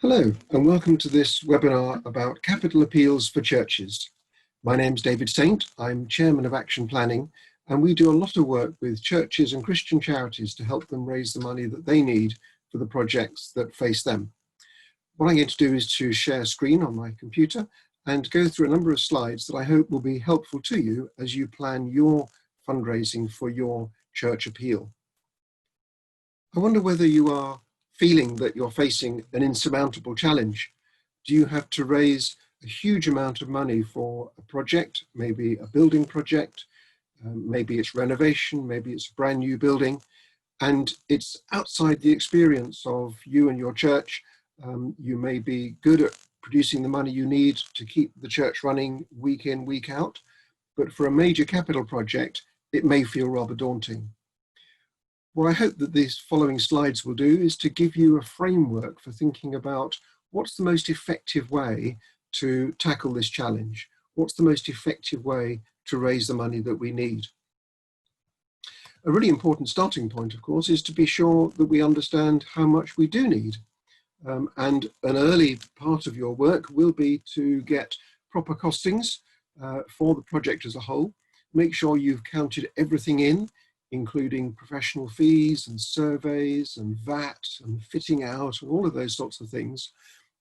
Hello, and welcome to this webinar about capital appeals for churches. My name's David Saint. I'm Chairman of Action Planning, and we do a lot of work with churches and Christian charities to help them raise the money that they need for the projects that face them. What I'm going to do is to share screen on my computer and go through a number of slides that I hope will be helpful to you as you plan your fundraising for your church appeal. I wonder whether you are feeling that you're facing an insurmountable challenge. Do you have to raise a huge amount of money for a project, maybe a building project, maybe it's renovation, maybe it's a brand new building, and it's outside the experience of you and your church. You may be good at producing the money you need to keep the church running week in, week out, but for a major capital project, it may feel rather daunting. What I hope that these following slides will do is to give you a framework for thinking about what's the most effective way to tackle this challenge. What's the most effective way to raise the money that we need? A really important starting point, of course, is to be sure that we understand how much we do need. And an early part of your work will be to get proper costings for the project as a whole. Make sure you've counted everything in, including professional fees and surveys and VAT and fitting out and all of those sorts of things.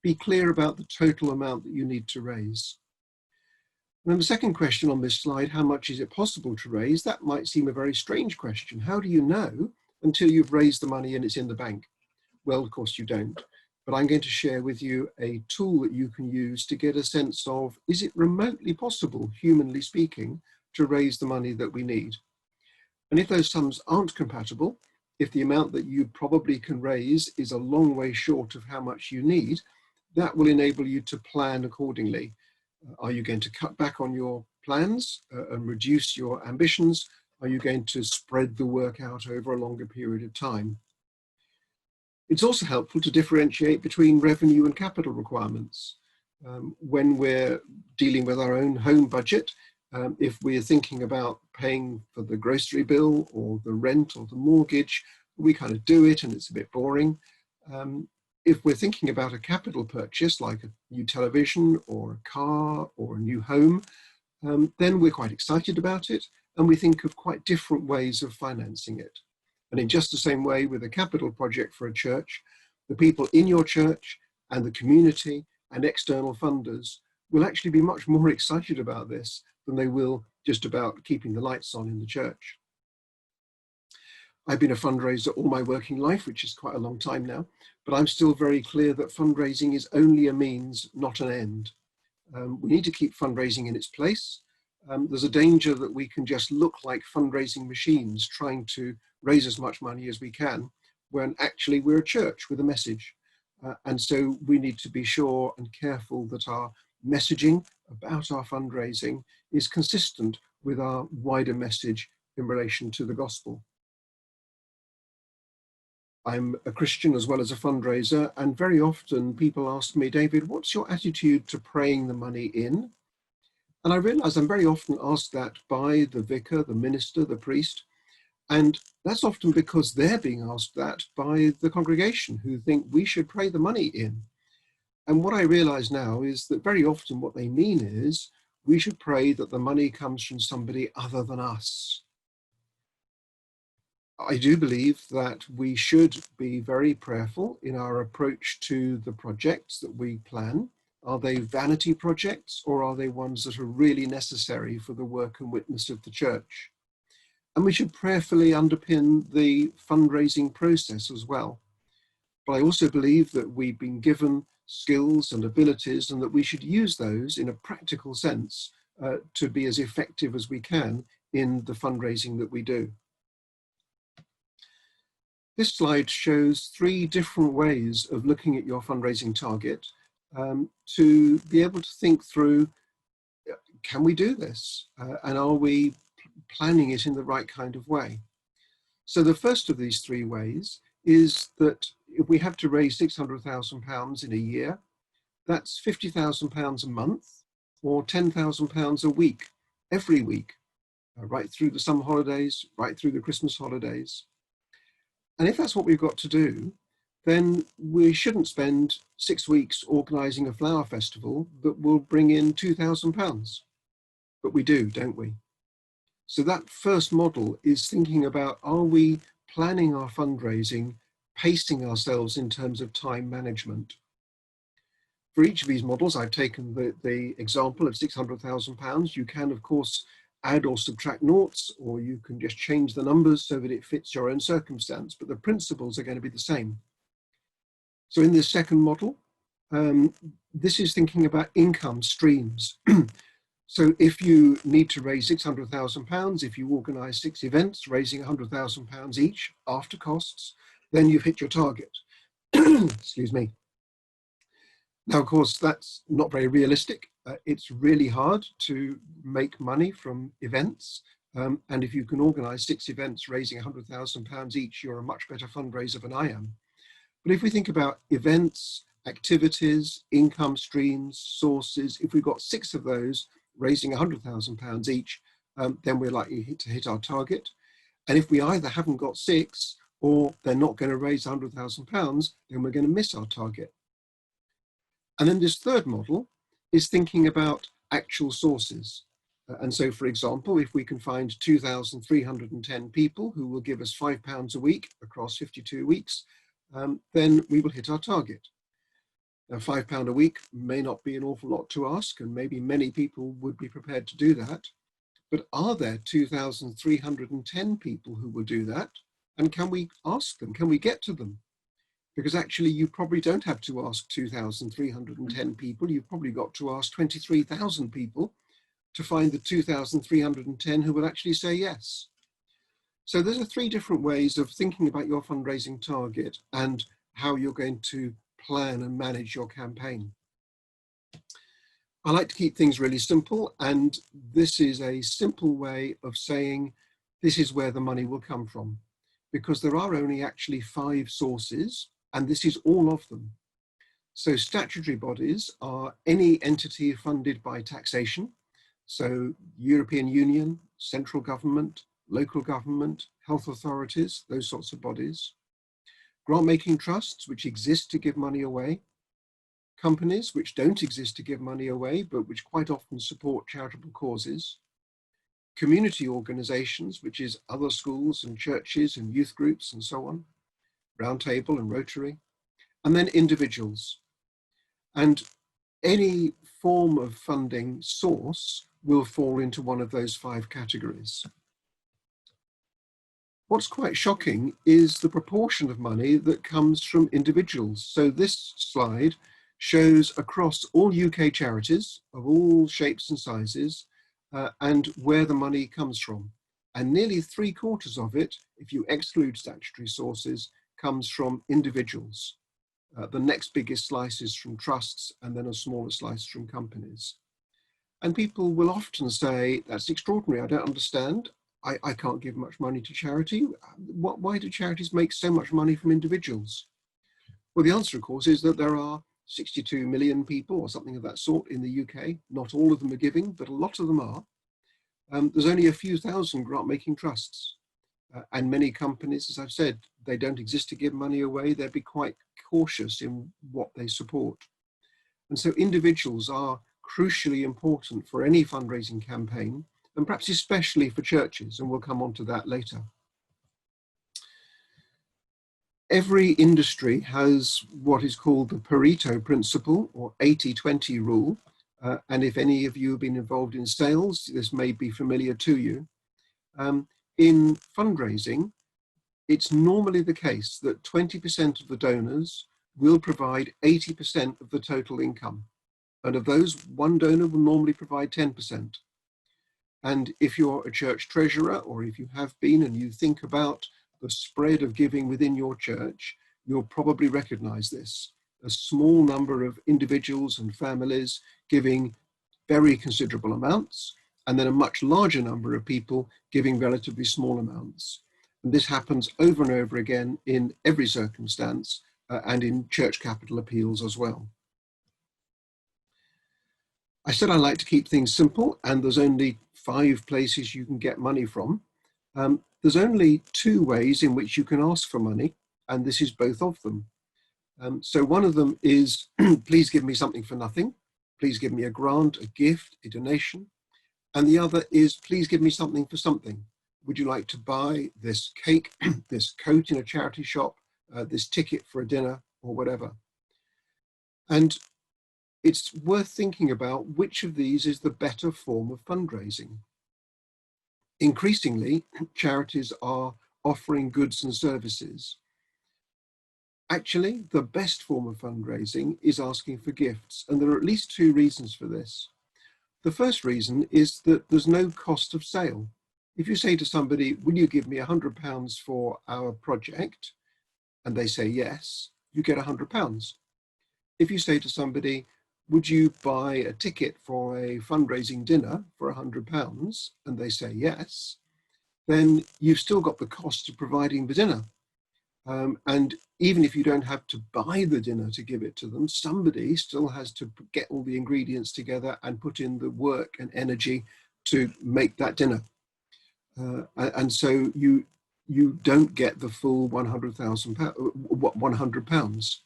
Be clear about the total amount that you need to raise. And then the second question on this slide, how much is it possible to raise? That might seem a very strange question. How do you know until you've raised the money and it's in the bank? Well, of course you don't. But I'm going to share with you a tool that you can use to get a sense of, is it remotely possible, humanly speaking, to raise the money that we need? And if those sums aren't compatible, if the amount that you probably can raise is a long way short of how much you need, that will enable you to plan accordingly. Are you going to cut back on your plans and reduce your ambitions? Are you going to spread the work out over a longer period of time? It's also helpful to differentiate between revenue and capital requirements. When we're dealing with our own home budget, if we're thinking about paying for the grocery bill or the rent or the mortgage, we kind of do it and it's a bit boring. If we're thinking about a capital purchase like a new television or a car or a new home, then we're quite excited about it and we think of quite different ways of financing it. And in just the same way with a capital project for a church, the people in your church and the community and external funders will actually be much more excited about this than they will just about keeping the lights on in the church. I've been a fundraiser all my working life, which is quite a long time now, but I'm still very clear that fundraising is only a means, not an end. We need to keep fundraising in its place. There's a danger that we can just look like fundraising machines trying to raise as much money as we can, when actually we're a church with a message. And so we need to be sure and careful that our messaging about our fundraising is consistent with our wider message in relation to the gospel. I'm a Christian as well as a fundraiser, and very often people ask me, David, what's your attitude to praying the money in? And I realize I'm very often asked that by the vicar, the minister, the priest, and that's often because they're being asked that by the congregation who think we should pray the money in. And what I realize now is that very often what they mean is we should pray that the money comes from somebody other than us. I do believe that we should be very prayerful in our approach to the projects that we plan. Are they vanity projects or are they ones that are really necessary for the work and witness of the church? And we should prayerfully underpin the fundraising process as well. But I also believe that we've been given skills and abilities and that we should use those in a practical sense to be as effective as we can in the fundraising that we do. This slide shows three different ways of looking at your fundraising target to be able to think through, can we do this? And are we planning it in the right kind of way? So the first of these three ways is that if we have to raise £600,000 in a year, that's £50,000 a month or £10,000 a week, every week, right through the summer holidays, right through the Christmas holidays. And if that's what we've got to do, then we shouldn't spend 6 weeks organising a flower festival that will bring in £2,000. But we do, don't we? So that first model is thinking about, are we planning our fundraising, pacing ourselves in terms of time management? For each of these models, I've taken the example of £600,000. You can, of course, add or subtract noughts, or you can just change the numbers so that it fits your own circumstance, but the principles are going to be the same. So in this second model, this is thinking about income streams. So if you need to raise £600,000, if you organise 6 events raising £100,000 each after costs, then you've hit your target. Excuse me. Now, of course, that's not very realistic. It's really hard to make money from events. And if you can organise 6 events raising £100,000 each, you're a much better fundraiser than I am. But if we think about events, activities, income streams, sources, if we've got 6 of those raising £100,000 each, then we're likely to hit our target. And if we either haven't got 6 or they're not going to raise £100,000, then we're going to miss our target. And then this third model is thinking about actual sources. And so, for example, if we can find 2,310 people who will give us £5 a week across 52 weeks, then we will hit our target. Now, £5 a week may not be an awful lot to ask, and maybe many people would be prepared to do that. But are there 2,310 people who will do that? And can we ask them? Can we get to them? Because actually, you probably don't have to ask 2,310 people. You've probably got to ask 23,000 people to find the 2,310 who will actually say yes. So there are 3 different ways of thinking about your fundraising target and how you're going to plan and manage your campaign. I like to keep things really simple, and this is a simple way of saying this is where the money will come from, because there are only actually 5 sources, and this is all of them. So statutory bodies are any entity funded by taxation, so European Union, central government, local government, health authorities, those sorts of bodies. Grant-making trusts, which exist to give money away. Companies, which don't exist to give money away, but which quite often support charitable causes. Community organisations, which is other schools and churches and youth groups and so on. Roundtable and Rotary. And then individuals. And any form of funding source will fall into one of those 5 categories. What's quite shocking is the proportion of money that comes from individuals. So this slide shows across all UK charities of all shapes and sizes and where the money comes from. And nearly 3/4 of it, if you exclude statutory sources, comes from individuals. The next biggest slice is from trusts, and then a smaller slice from companies. And people will often say, that's extraordinary, I don't understand. I can't give much money to charity. Why do charities make so much money from individuals? Well, the answer, of course, is that there are 62 million people or something of that sort in the UK. Not all of them are giving, but a lot of them are. There's only a few thousand grant-making trusts. And many companies, as I've said, they don't exist to give money away. They'd be quite cautious in what they support. And so individuals are crucially important for any fundraising campaign, and perhaps especially for churches, and we'll come on to that later. Every industry has what is called the Pareto principle, or 80-20 rule. And if any of you have been involved in sales, this may be familiar to you. In fundraising, it's normally the case that 20% of the donors will provide 80% of the total income. And of those, one donor will normally provide 10%. And if you're a church treasurer, or if you have been and you think about the spread of giving within your church, you'll probably recognize this. A small number of individuals and families giving very considerable amounts, and then a much larger number of people giving relatively small amounts. And this happens over and over again in every circumstance and in church capital appeals as well. I said I like to keep things simple, and there's only 5 places you can get money from. There's only 2 ways in which you can ask for money, and this is both of them. So one of them is, please give me something for nothing. Please give me a grant, a gift, a donation. And the other is, please give me something for something. Would you like to buy this cake, this coat in a charity shop, this ticket for a dinner, or whatever? And it's worth thinking about which of these is the better form of fundraising. Increasingly, charities are offering goods and services. Actually, the best form of fundraising is asking for gifts, and there are at least two reasons for this. The first reason is that there's no cost of sale. If you say to somebody, will you give me £100 for our project? And they say yes, you get £100. If you say to somebody, would you buy a ticket for a fundraising dinner for £100? And they say yes, then you've still got the cost of providing the dinner. And even if you don't have to buy the dinner to give it to them, somebody still has to get all the ingredients together and put in the work and energy to make that dinner. And so you don't get the full £100.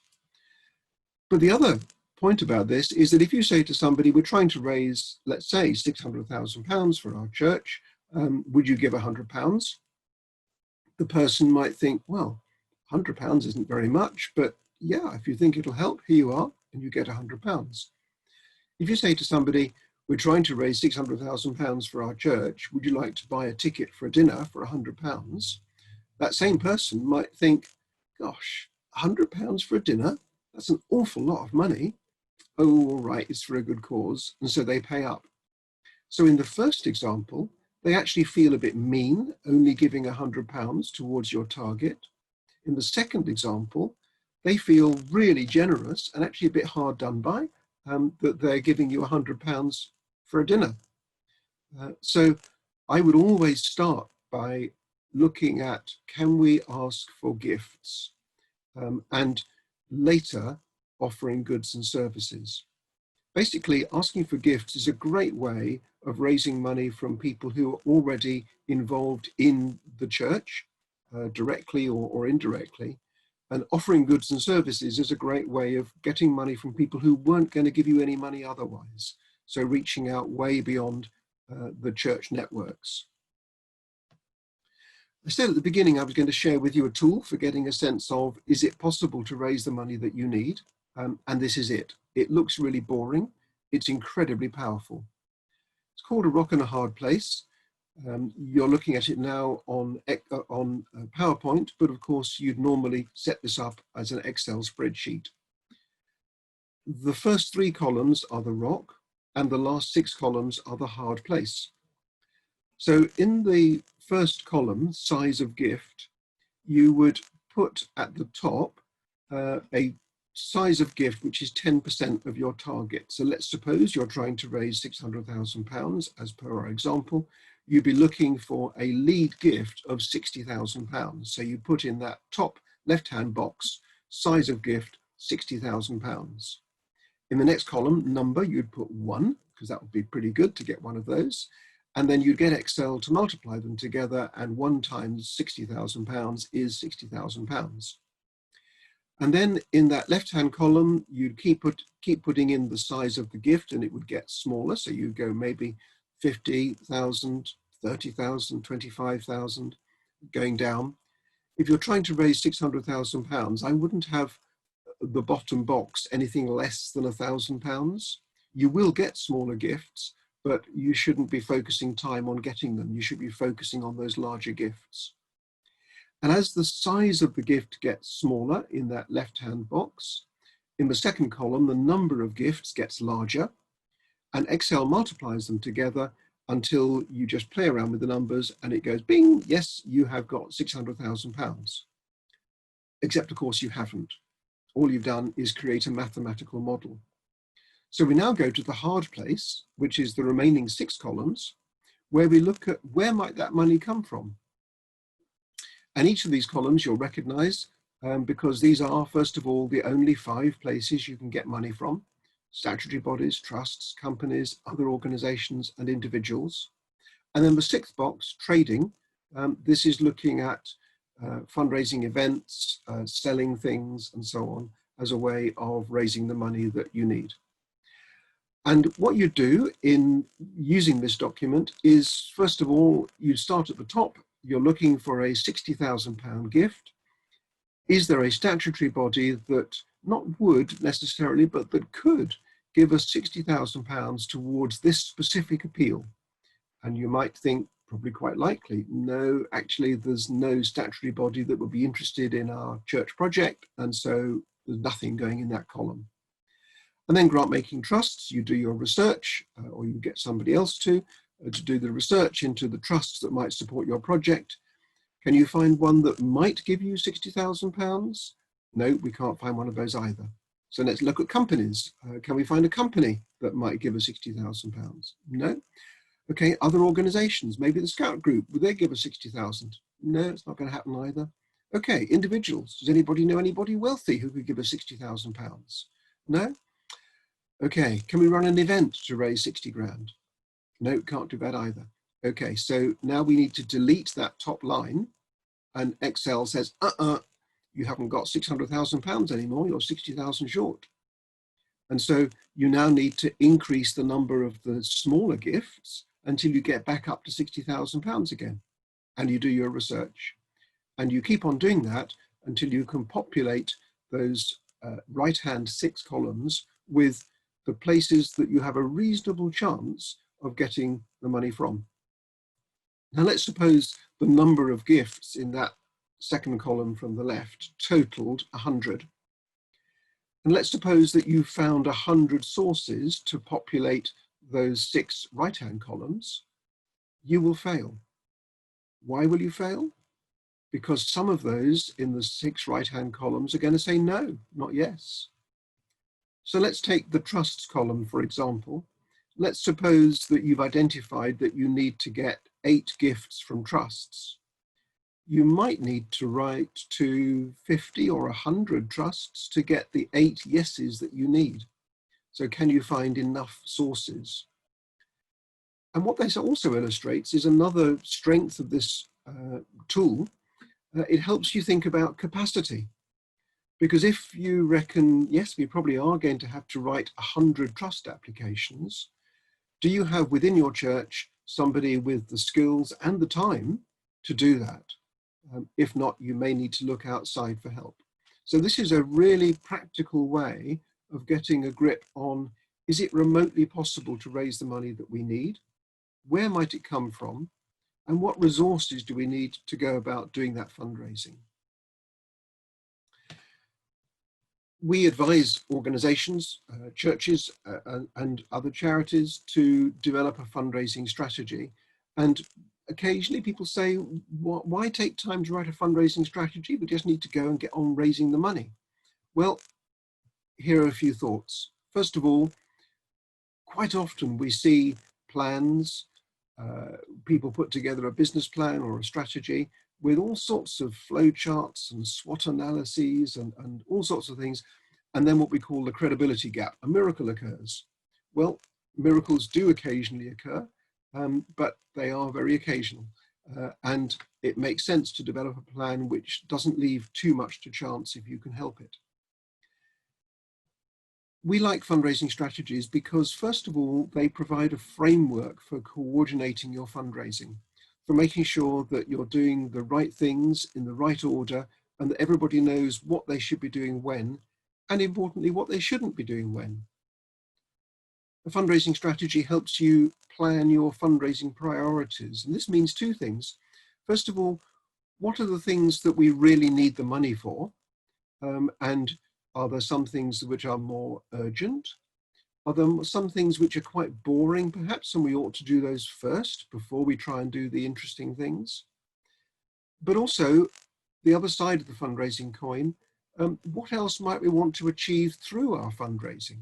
But the other point about this is that if you say to somebody, we're trying to raise, let's say, £600,000 for our church, would you give £100? The person might think, well, £100 isn't very much, but yeah, if you think it'll help, here you are, and you get £100. If you say to somebody, we're trying to raise £600,000 for our church, would you like to buy a ticket for a dinner for £100? That same person might think, gosh, £100 for a dinner? That's an awful lot of money. Oh, all right, it's for a good cause. And so they pay up. So in the first example, they actually feel a bit mean, only giving £100 towards your target. In the second example, they feel really generous and actually a bit hard done by, that they're giving you £100 for a dinner. So I would always start by looking at, can we ask for gifts? And later offering goods and services. Basically, asking for gifts is a great way of raising money from people who are already involved in the church, directly or indirectly. And offering goods and services is a great way of getting money from people who weren't going to give you any money otherwise. So reaching out way beyond the church networks. I said at the beginning I was going to share with you a tool for getting a sense of, is it possible to raise the money that you need? And this is it. It looks really boring. It's incredibly powerful. It's called A Rock and a Hard Place. You're looking at it now on PowerPoint, but of course you'd normally set this up as an Excel spreadsheet. The first 3 columns are the rock, and the last 6 columns are the hard place. So in the first column, size of gift, you would put at the top a size of gift which is 10% of your target. So let's suppose you're trying to raise £600,000 as per our example. You'd be looking for a lead gift of £60,000. So you put in that top left-hand box, size of gift, £60,000. In the next column, number, you'd put 1, because that would be pretty good to get one of those. And then you'd get Excel to multiply them together, and 1 times £60,000 is £60,000. And then in that left-hand column, you'd keep putting in the size of the gift, and it would get smaller. So you go maybe 50,000, 30,000, 25,000, going down. If you're trying to raise £600,000, I wouldn't have the bottom box anything less than £1,000. You will get smaller gifts, but you shouldn't be focusing time on getting them. You should be focusing on those larger gifts. And as the size of the gift gets smaller in that left-hand box, in the second column, the number of gifts gets larger, and Excel multiplies them together until you just play around with the numbers and it goes, bing, yes, you have got £600,000. Except, of course, you haven't. All you've done is create a mathematical model. So we now go to the hard place, which is the remaining 6 columns, where we look at where might that money come from. And each of these columns you'll recognize because these are, first of all, the only 5 places you can get money from: statutory bodies, trusts, companies, other organizations, and individuals. And then the 6th box, trading, this is looking at fundraising events, selling things, and so on. as a way of raising the money that you need. And what you do in using this document is, first of all, you start at the top. You're looking for a £60,000 gift. Is there a statutory body that not would necessarily, but that could give us £60,000 towards this specific appeal? And you might think, probably quite likely, no, actually there's no statutory body that would be interested in our church project, and so there's nothing going in that column. And then grant making trusts, you do your research, or you get somebody else to do the research into the trusts that might support your project. Can you find one that might give you £60,000? No, we can't find one of those either. So let's look at companies. Can we find a company that might give us £60,000? No. Okay, other organizations, maybe the Scout group, would they give us 60,000? No, it's not going to happen either. Okay, individuals, does anybody know anybody wealthy who could give us £60,000? No? Okay, can we run an event to raise 60 grand? No, can't do that either. Okay, so now we need to delete that top line, and Excel says, you haven't got £600,000 anymore, you're 60,000 short. And so you now need to increase the number of the smaller gifts until you get back up to £60,000 again. And you do your research. And you keep on doing that until you can populate those right-hand 6 columns with the places that you have a reasonable chance of getting the money from. Now let's suppose the number of gifts in that second column from the left totaled 100. And let's suppose that you found 100 sources to populate those 6 right-hand columns. You will fail. Why will you fail? Because some of those in the 6 right-hand columns are going to say no, not yes. So let's take the trusts column, for example. Let's suppose that you've identified that you need to get 8 gifts from trusts. You might need to write to 50 or 100 trusts to get the 8 yeses that you need. So can you find enough sources? And what this also illustrates is another strength of this tool. It helps you think about capacity. Because if you reckon, yes, we probably are going to have to write 100 trust applications, do you have within your church somebody with the skills and the time to do that? If not, you may need to look outside for help. So this is a really practical way of getting a grip on, is it remotely possible to raise the money that we need? Where might it come from? And what resources do we need to go about doing that fundraising? We advise organizations, churches, and other charities to develop a fundraising strategy. And occasionally people say, why take time to write a fundraising strategy? We just need to go and get on raising the money. Well, here are a few thoughts. First of all, quite often we see plans, people put together a business plan or a strategy with all sorts of flow charts and SWOT analyses and all sorts of things. And then what we call the credibility gap, a miracle occurs. Well, miracles do occasionally occur, but they are very occasional. And it makes sense to develop a plan which doesn't leave too much to chance if you can help it. We like fundraising strategies because, first of all, they provide a framework for coordinating your fundraising, for making sure that you're doing the right things in the right order and that everybody knows what they should be doing when, and importantly, what they shouldn't be doing when. A fundraising strategy helps you plan your fundraising priorities. And this means 2 things. First of all, what are the things that we really need the money for? And are there some things which are more urgent? Are there some things which are quite boring perhaps, and we ought to do those first before we try and do the interesting things? But also, the other side of the fundraising coin, what else might we want to achieve through our fundraising?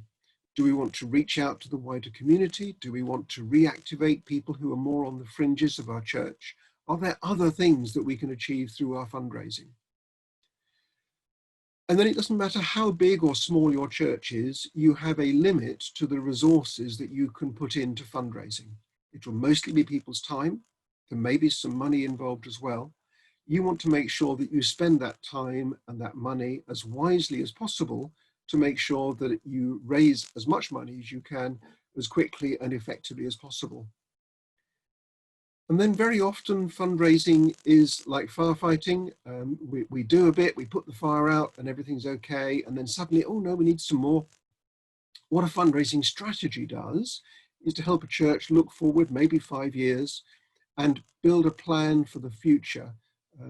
Do we want to reach out to the wider community? Do we want to reactivate people who are more on the fringes of our church? Are there other things that we can achieve through our fundraising? And then it doesn't matter how big or small your church is, you have a limit to the resources that you can put into fundraising. It will mostly be people's time. There may be some money involved as well. You want to make sure that you spend that time and that money as wisely as possible to make sure that you raise as much money as you can as quickly and effectively as possible. And then very often fundraising is like firefighting. We do a bit, we put the fire out and everything's okay. And then suddenly, oh no, we need some more. What a fundraising strategy does is to help a church look forward maybe 5 years and build a plan for the future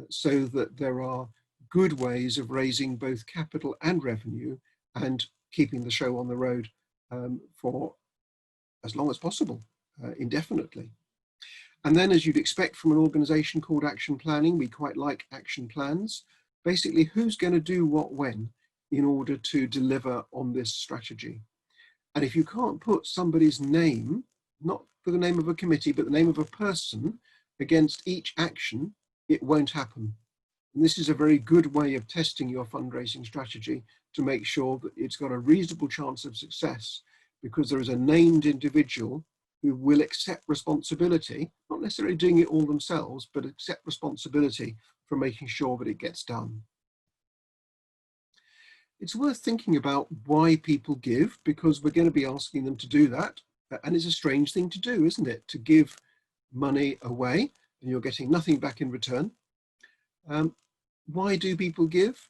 so that there are good ways of raising both capital and revenue and keeping the show on the road for as long as possible, indefinitely. And then, as you'd expect from an organization called Action Planning, we quite like action plans. Basically, who's going to do what when in order to deliver on this strategy? And if you can't put somebody's name, not for the name of a committee, but the name of a person against each action, it won't happen. And this is a very good way of testing your fundraising strategy to make sure that it's got a reasonable chance of success, because there is a named individual who will accept responsibility, not necessarily doing it all themselves, but accept responsibility for making sure that it gets done. It's worth thinking about why people give, because we're going to be asking them to do that. And it's a strange thing to do, isn't it? To give money away and you're getting nothing back in return. Why do people give?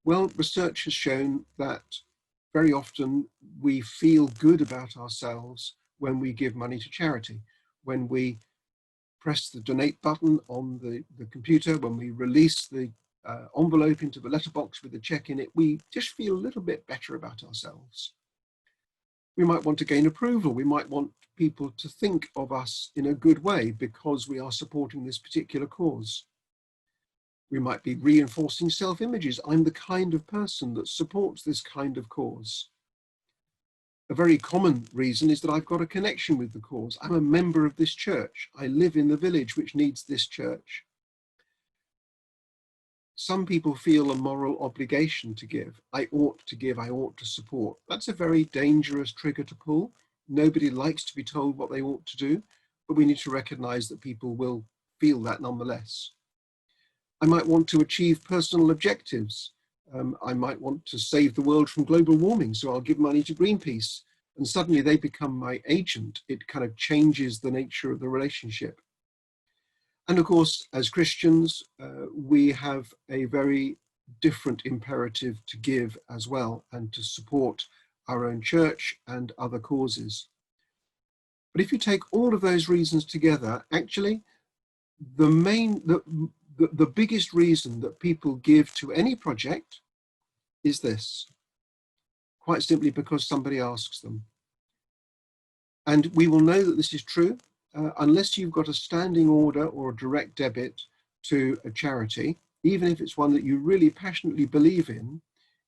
Well, research has shown that very often we feel good about ourselves when we give money to charity, when we press the donate button on the computer, when we release the envelope into the letterbox with the check in it, we just feel a little bit better about ourselves. We might want to gain approval. We might want people to think of us in a good way because we are supporting this particular cause. We might be reinforcing self-images. I'm the kind of person that supports this kind of cause. A very common reason is that I've got a connection with the cause. I'm a member of this church. I live in the village which needs this church. Some people feel a moral obligation to give. I ought to give, I ought to support. That's a very dangerous trigger to pull. Nobody likes to be told what they ought to do, but we need to recognize that people will feel that nonetheless. I might want to achieve personal objectives. I might want to save the world from global warming, so I'll give money to Greenpeace, and suddenly they become my agent. It kind of changes the nature of the relationship. And of course, as Christians, we have a very different imperative to give as well, and to support our own church and other causes. But if you take all of those reasons together, actually, the biggest reason that people give to any project is this, quite simply because somebody asks them. And we will know that this is true unless you've got a standing order or a direct debit to a charity. Even if it's one that you really passionately believe in,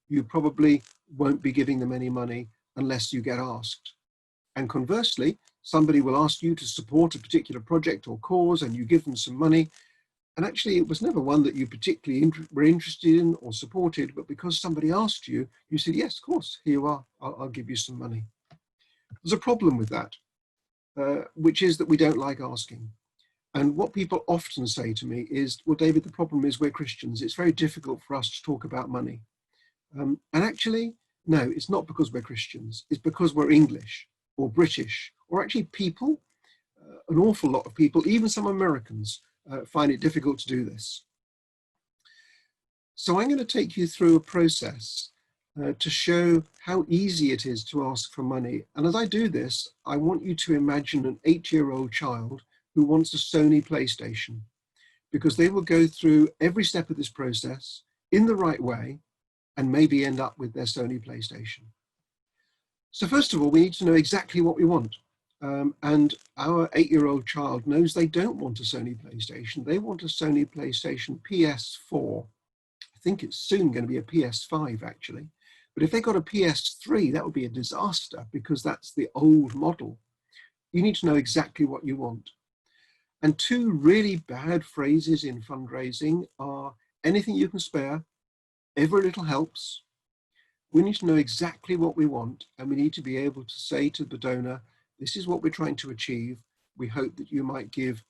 you probably won't be giving them any money unless you get asked. And conversely, somebody will ask you to support a particular project or cause and you give them some money. And actually, it was never one that you particularly were interested in or supported, but because somebody asked you, you said, yes, of course, here you are, I'll give you some money. There's a problem with that, which is that we don't like asking. And what people often say to me is, well, David, the problem is we're Christians. It's very difficult for us to talk about money. And actually, no, it's not because we're Christians. It's because we're English or British, or actually people, an awful lot of people, even some Americans, find it difficult to do this. So I'm going to take you through a process to show how easy it is to ask for money. And as I do this, I want you to imagine an 8-year-old child who wants a Sony PlayStation, because they will go through every step of this process in the right way and maybe end up with their Sony PlayStation. So first of all, we need to know exactly what we want. And our 8-year-old child knows they don't want a Sony PlayStation. They want a Sony PlayStation PS4. I think it's soon going to be a PS5, actually. But if they got a PS3, that would be a disaster because that's the old model. You need to know exactly what you want. And two really bad phrases in fundraising are anything you can spare, every little helps. We need to know exactly what we want, and we need to be able to say to the donor, this is what we're trying to achieve. We hope that you might give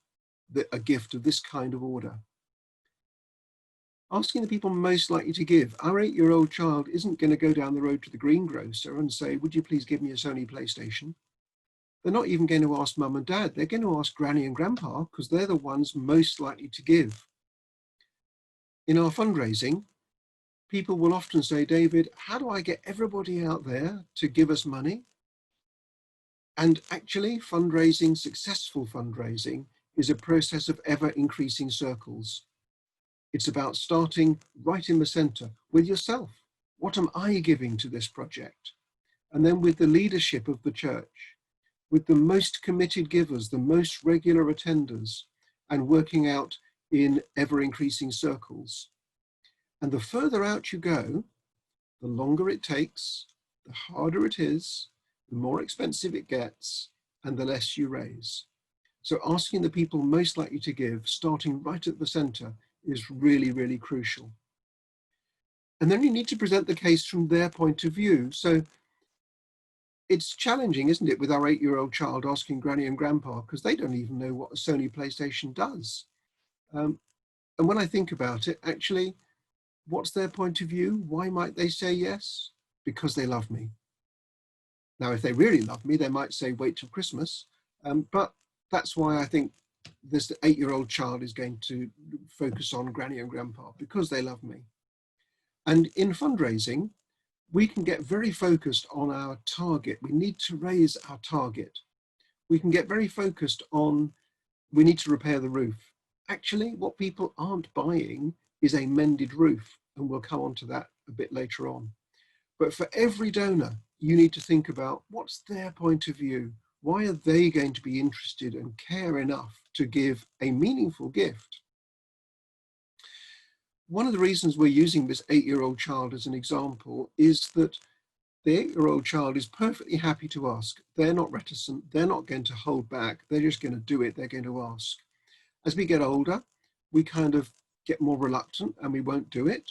a gift of this kind of order. Asking the people most likely to give. Our 8-year-old child isn't going to go down the road to the greengrocer and say, would you please give me a Sony PlayStation? They're not even going to ask mum and dad. They're going to ask granny and grandpa because they're the ones most likely to give. In our fundraising, people will often say, David, how do I get everybody out there to give us money? And actually, fundraising, successful fundraising, is a process of ever increasing circles. It's about starting right in the center with yourself. What am I giving to this project? And then with the leadership of the church, with the most committed givers, the most regular attenders, and working out in ever increasing circles. And the further out you go, the longer it takes, the harder it is, the more expensive it gets, and the less you raise. So asking the people most likely to give, starting right at the center, is really, really crucial. And then you need to present the case from their point of view. So it's challenging, isn't it, with our 8-year-old child asking granny and grandpa, because they don't even know what a Sony PlayStation does. And when I think about it, actually, what's their point of view? Why might they say yes? Because they love me. Now, if they really love me, they might say, wait till Christmas. But that's why I think this 8-year-old child is going to focus on granny and grandpa, because they love me. And in fundraising, we can get very focused on our target. We need to raise our target. We can get very focused on, we need to repair the roof. Actually, what people aren't buying is a mended roof, and we'll come on to that a bit later on. But for every donor, you need to think about what's their point of view. Why are they going to be interested and care enough to give a meaningful gift? One of the reasons we're using this 8-year-old child as an example is that the 8-year-old child is perfectly happy to ask. They're not reticent. They're not going to hold back. They're just going to do it. They're going to ask. As we get older, we kind of get more reluctant and we won't do it.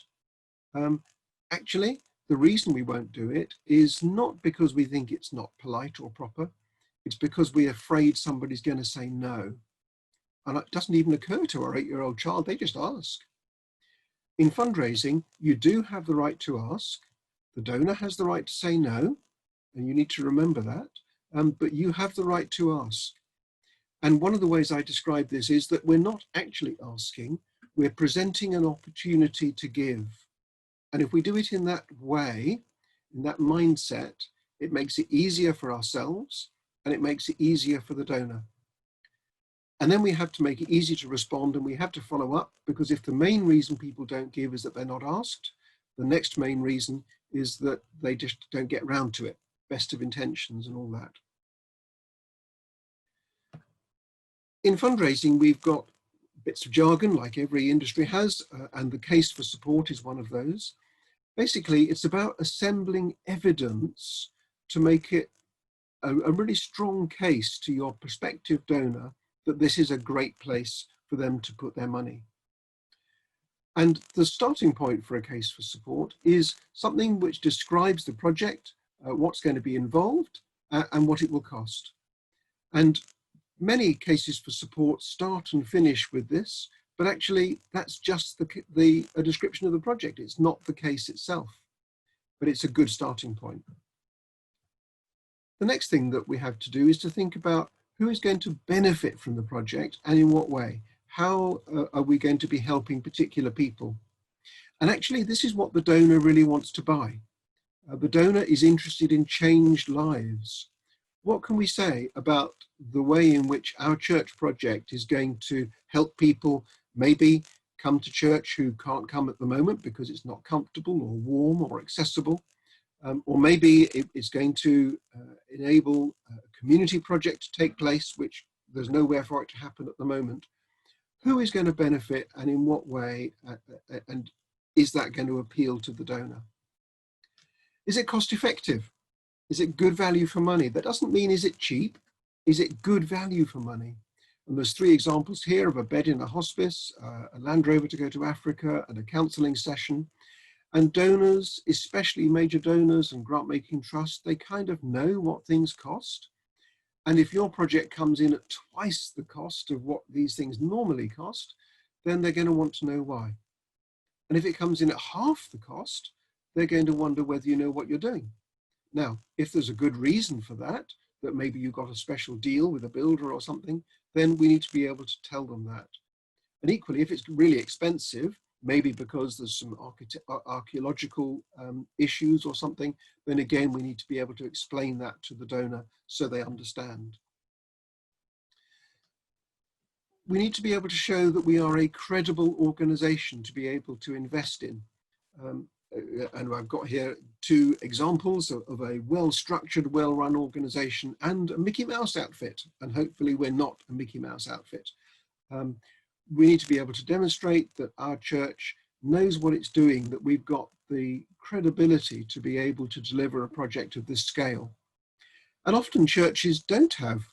Actually, the reason we won't do it is not because we think it's not polite or proper. It's because we're afraid somebody's going to say no. And it doesn't even occur to our 8-year-old child. They just ask. In fundraising, you do have the right to ask. The donor has the right to say no, and you need to remember that, but you have the right to ask. And one of the ways I describe this is that we're not actually asking, we're presenting an opportunity to give. And if we do it in that way, in that mindset, it makes it easier for ourselves and it makes it easier for the donor. And then we have to make it easy to respond, and we have to follow up, because if the main reason people don't give is that they're not asked, the next main reason is that they just don't get round to it. Best of intentions and all that. In fundraising, we've got bits of jargon like every industry has, and the case for support is one of those. Basically, it's about assembling evidence to make it a really strong case to your prospective donor that this is a great place for them to put their money. And the starting point for a case for support is something which describes the project, what's going to be involved, and what it will cost. And many cases for support start and finish with this, but actually that's just a description of the project. It's not the case itself, but it's a good starting point. The next thing that we have to do is to think about who is going to benefit from the project and in what way. How are we going to be helping particular people? And actually, this is what the donor really wants to buy. The donor is interested in changed lives. What can we say about the way in which our church project is going to help people maybe come to church who can't come at the moment because it's not comfortable or warm or accessible? Or maybe it's going to enable a community project to take place, which there's nowhere for it to happen at the moment. Who is going to benefit and in what way? And is that going to appeal to the donor? Is it cost effective? Is it good value for money? That doesn't mean is it cheap? Is it good value for money? And there's 3 examples here of a bed in a hospice, a Land Rover to go to Africa, and a counselling session. And donors, especially major donors and grant-making trusts, they kind of know what things cost. And if your project comes in at twice the cost of what these things normally cost, then they're going to want to know why. And if it comes in at half the cost, they're going to wonder whether you know what you're doing. Now, if there's a good reason for that, that maybe you got a special deal with a builder or something, then we need to be able to tell them that. And equally, if it's really expensive, maybe because there's some archaeological issues or something, then again, we need to be able to explain that to the donor so they understand. We need to be able to show that we are a credible organization to be able to invest in. And I've got here two examples of a well-structured, well-run organization and a Mickey Mouse outfit. And hopefully we're not a Mickey Mouse outfit. We need to be able to demonstrate that our church knows what it's doing, that we've got the credibility to be able to deliver a project of this scale. And often churches don't have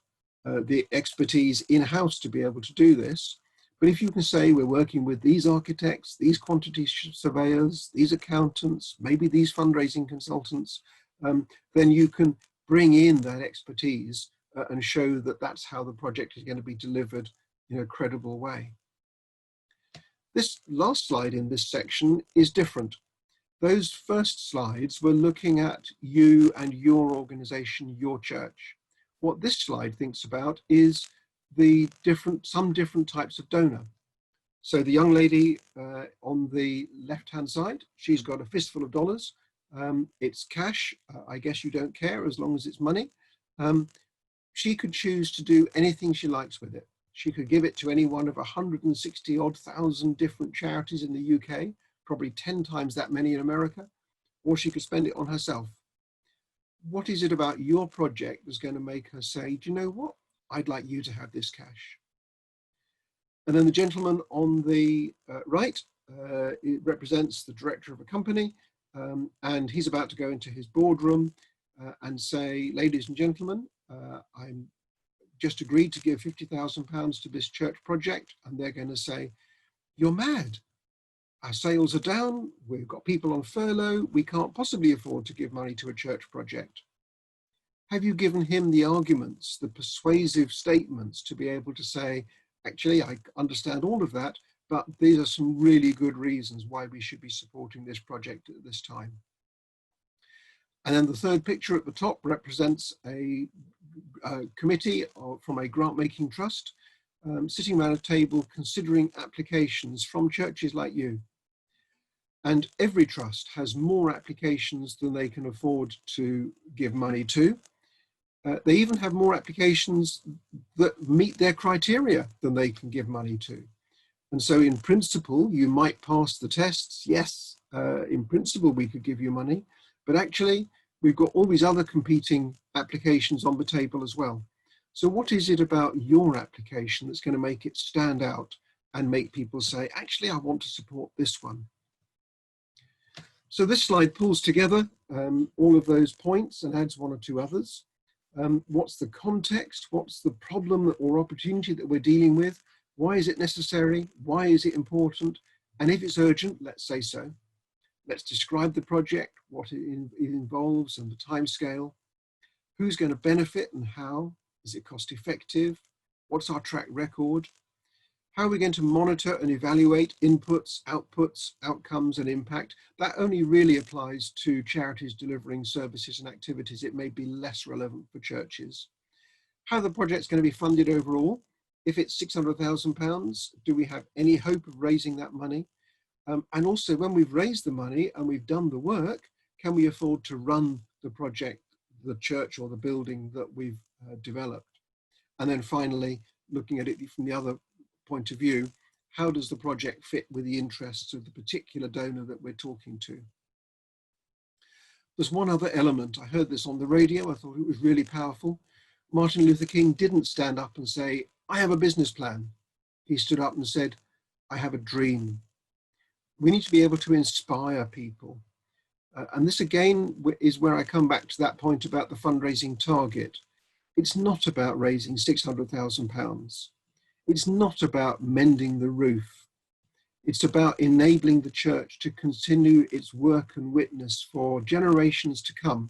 the expertise in-house to be able to do this. But if you can say we're working with these architects, these quantity surveyors, these accountants, maybe these fundraising consultants, then you can bring in that expertise and show that that's how the project is going to be delivered in a credible way. This last slide in this section is different. Those first slides were looking at you and your organization, your church. What this slide thinks about is some different types of donor. So the young lady on the left-hand side, she's got a fistful of dollars. It's cash. I guess you don't care as long as it's money. She could choose to do anything she likes with it. She could give it to any one of 160 odd thousand different charities in the UK, probably 10 times that many in America, or she could spend it on herself. What is it about your project that's going to make her say, do you know what? I'd like you to have this cash. And then the gentleman on the right, it represents the director of a company, and he's about to go into his boardroom and say, ladies and gentlemen, I'm just agreed to give £50,000 to this church project. And they're going to say, you're mad. Our sales are down. We've got people on furlough. We can't possibly afford to give money to a church project. Have you given him the arguments, the persuasive statements to be able to say, actually, I understand all of that, but these are some really good reasons why we should be supporting this project at this time. And then the third picture at the top represents a committee from a grant-making trust sitting around a table considering applications from churches like you. And every trust has more applications than they can afford to give money to. They even have more applications that meet their criteria than they can give money to. And so in principle, you might pass the tests. Yes, in principle, we could give you money, but actually we've got all these other competing applications on the table as well. So what is it about your application that's going to make it stand out and make people say, actually, I want to support this one? So this slide pulls together all of those points and adds one or two others. What's the context? What's the problem or opportunity that we're dealing with? Why is it necessary? Why is it important? And if it's urgent, let's say so. Let's describe the project, what it involves and the timescale. Who's going to benefit and how? Is it cost effective? What's our track record? How are we going to monitor and evaluate inputs, outputs, outcomes and impact? That only really applies to charities delivering services and activities. It may be less relevant for churches. How the project's going to be funded overall. If it's £600,000, do we have any hope of raising that money? And also when we've raised the money and we've done the work, can we afford to run the project, the church or the building that we've developed? And then finally, looking at it from the other point of view, how does the project fit with the interests of the particular donor that we're talking to? There's one other element. I heard this on the radio. I thought it was really powerful. Martin Luther King didn't stand up and say, I have a business plan. He stood up and said, I have a dream. We need to be able to inspire people. And this again is where I come back to that point about the fundraising target. It's not about raising £600,000. It's not about mending the roof. It's about enabling the church to continue its work and witness for generations to come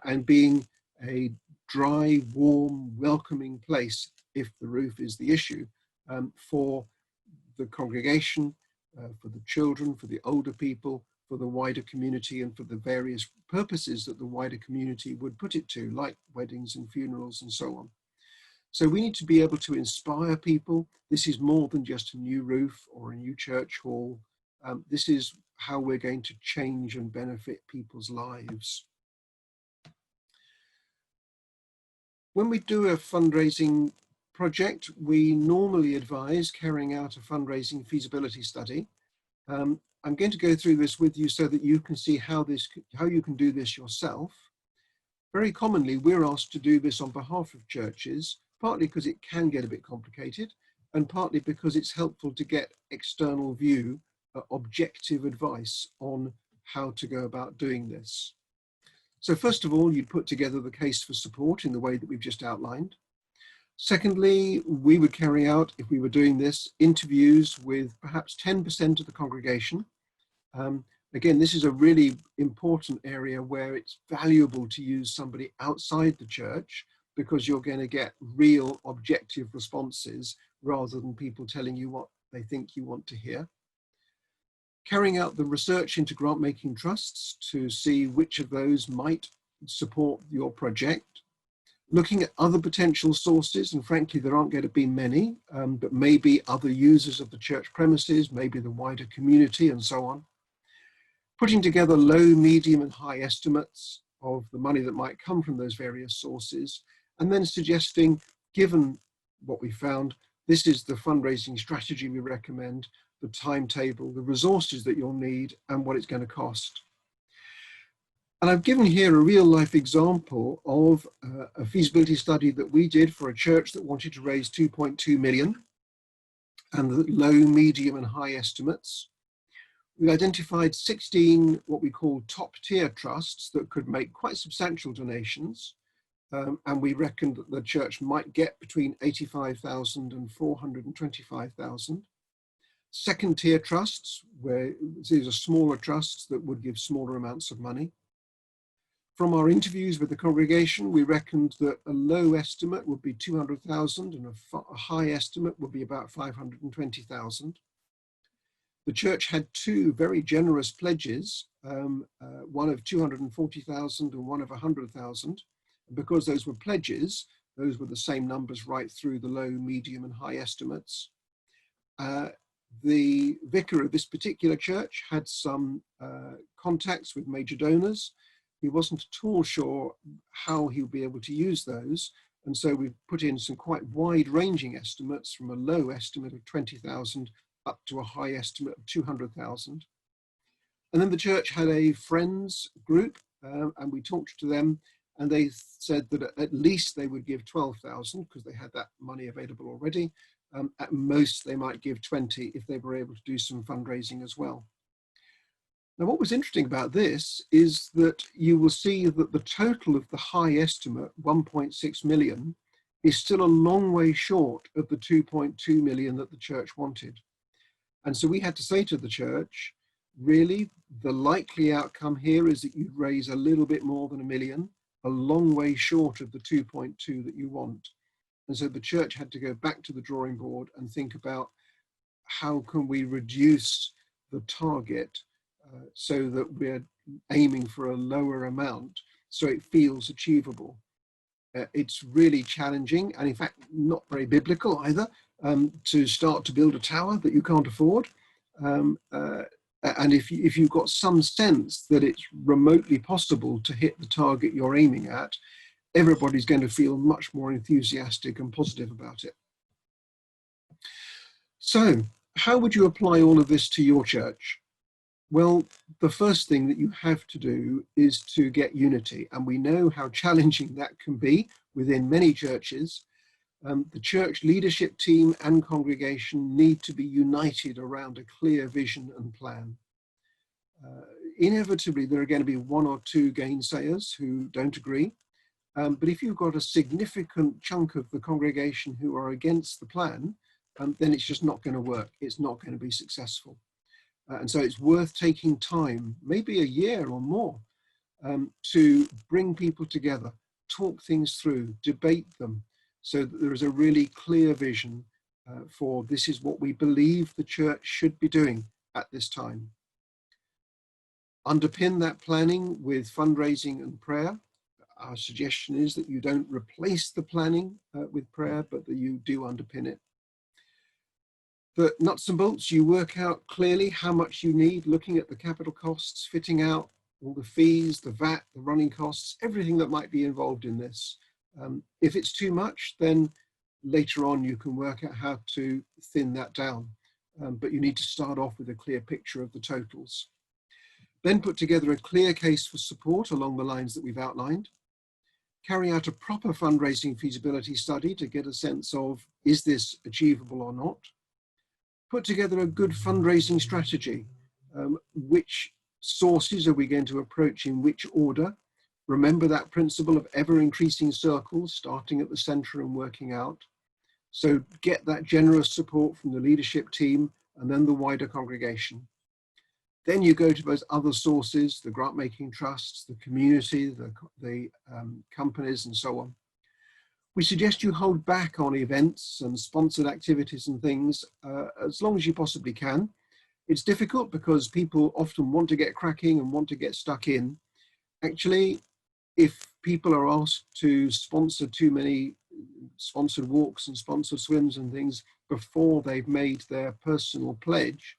and being a dry, warm, welcoming place, if the roof is the issue, for the congregation, for the children, for the older people, for the wider community, and for the various purposes that the wider community would put it to, like weddings and funerals and so on. So we need to be able to inspire people. This is more than just a new roof or a new church hall. This is how we're going to change and benefit people's lives. When we do a fundraising project, we normally advise carrying out a fundraising feasibility study. I'm going to go through this with you so that you can see how you can do this yourself. Very commonly, we're asked to do this on behalf of churches, partly because it can get a bit complicated, and partly because it's helpful to get external view, objective advice on how to go about doing this. So first of all, you'd put together the case for support in the way that we've just outlined. Secondly, we would carry out, if we were doing this, interviews with perhaps 10% of the congregation. Again, this is a really important area where it's valuable to use somebody outside the church, because you're going to get real objective responses rather than people telling you what they think you want to hear. Carrying out the research into grant-making trusts to see which of those might support your project. Looking at other potential sources, and frankly, there aren't going to be many, but maybe other users of the church premises, maybe the wider community, and so on. Putting together low, medium, and high estimates of the money that might come from those various sources, and then suggesting, given what we found, this is the fundraising strategy we recommend, the timetable, the resources that you'll need, and what it's going to cost. And I've given here a real life example of a feasibility study that we did for a church that wanted to raise 2.2 million, and the low, medium, and high estimates. We identified 16 what we call top tier trusts that could make quite substantial donations. And we reckoned that the church might get between 85,000 and 425,000. Second tier trusts, where these are smaller trusts that would give smaller amounts of money. From our interviews with the congregation, we reckoned that a low estimate would be 200,000 and a high estimate would be about 520,000. The church had two very generous pledges, one of 240,000 and one of 100,000. Because those were pledges, those were the same numbers right through the low, medium, and high estimates. The vicar of this particular church had some contacts with major donors. He wasn't at all sure how he would be able to use those. And so we put in some quite wide-ranging estimates, from a low estimate of 20,000 up to a high estimate of 200,000. And then the church had a friends group, and we talked to them, and they said that at least they would give 12,000 because they had that money available already. At most, they might give 20 if they were able to do some fundraising as well. Now, what was interesting about this is that you will see that the total of the high estimate, 1.6 million, is still a long way short of the 2.2 million that the church wanted. And so we had to say to the church, really, the likely outcome here is that you'd raise a little bit more than 1 million, a long way short of the 2.2 that you want. And so the church had to go back to the drawing board and think about how can we reduce the target so that we're aiming for a lower amount so it feels achievable. It's really challenging, and in fact not very biblical either, to start to build a tower that you can't afford. And if you've got some sense that it's remotely possible to hit the target you're aiming at, everybody's going to feel much more enthusiastic and positive about it. So how would you apply all of this to your church? Well, the first thing that you have to do is to get unity. And we know how challenging that can be within many churches. The church leadership team and congregation need to be united around a clear vision and plan. Inevitably, there are going to be one or two gainsayers who don't agree. But if you've got a significant chunk of the congregation who are against the plan, then it's just not going to work. It's not going to be successful. And so it's worth taking time, maybe a year or more, to bring people together, talk things through, debate them, so that there is a really clear vision for this is what we believe the church should be doing. at this time. Underpin that planning with fundraising and prayer. Our suggestion is that you don't replace the planning with prayer, but that you do underpin it. The nuts and bolts, you work out clearly how much you need, looking at the capital costs, fitting out all the fees, the VAT, the running costs, everything that might be involved in this. If it's too much, then later on you can work out how to thin that down. But you need to start off with a clear picture of the totals. Then put together a clear case for support along the lines that we've outlined. Carry out a proper fundraising feasibility study to get a sense of, is this achievable or not? Put together a good fundraising strategy. Which sources are we going to approach in which order? Remember that principle of ever increasing circles, starting at the center and working out. So get that generous support from the leadership team and then the wider congregation. Then you go to those other sources, the grant-making trusts, the community, the companies, and so on. We suggest you hold back on events and sponsored activities and things as long as you possibly can. It's difficult because people often want to get cracking and want to get stuck in. Actually, if people are asked to sponsor too many sponsored walks and sponsored swims and things before they've made their personal pledge,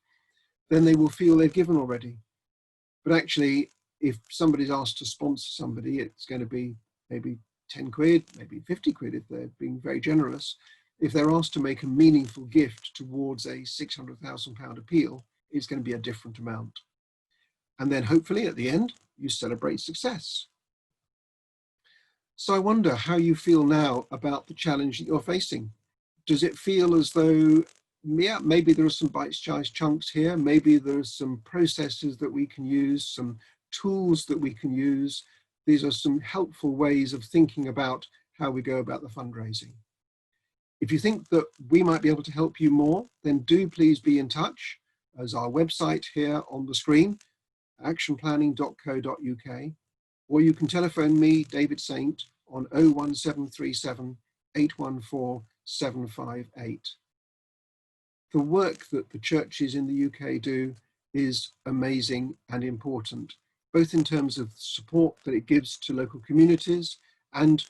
then they will feel they've given already. But actually, if somebody's asked to sponsor somebody, it's going to be maybe 10 quid, maybe 50 quid if they're being very generous. If they're asked to make a meaningful gift towards a £600,000 appeal, it's going to be a different amount. And then hopefully at the end, you celebrate success. So I wonder how you feel now about the challenge that you're facing. Does it feel as though, yeah, maybe there are some bite-sized chunks here, maybe there are some processes that we can use, some tools that we can use. These are some helpful ways of thinking about how we go about the fundraising. If you think that we might be able to help you more, then do please be in touch. As our website here on the screen, actionplanning.co.uk, or you can telephone me, David Saint, on 01737 814 758. The work that the churches in the UK do is amazing and important, both in terms of the support that it gives to local communities and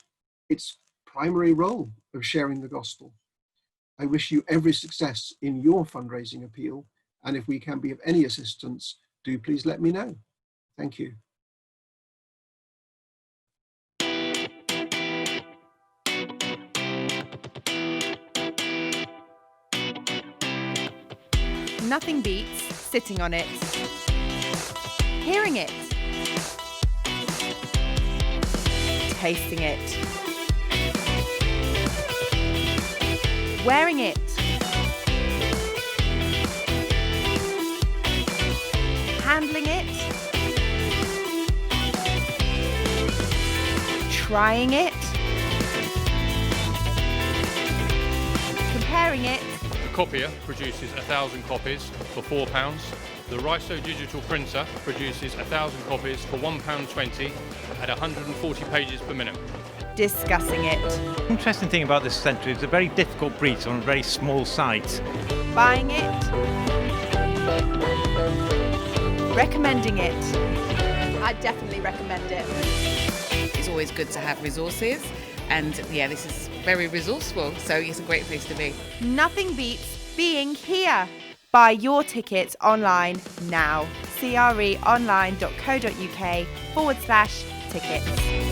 its primary role of sharing the gospel. I wish you every success in your fundraising appeal, and if we can be of any assistance, do please let me know. Thank you. Nothing beats sitting on it, hearing it, tasting it, wearing it, handling it, trying it, comparing it. The copier produces 1,000 copies for £4. The Riso digital printer produces 1,000 copies for £1.20 at 140 pages per minute. Discussing it. The interesting thing about this centre is it's a very difficult breed on a very small site. Buying it. Recommending it. I definitely recommend it. It's always good to have resources, and yeah, this is very resourceful, so it's a great place to be. Nothing beats being here. Buy your tickets online now. creonline.co.uk/tickets.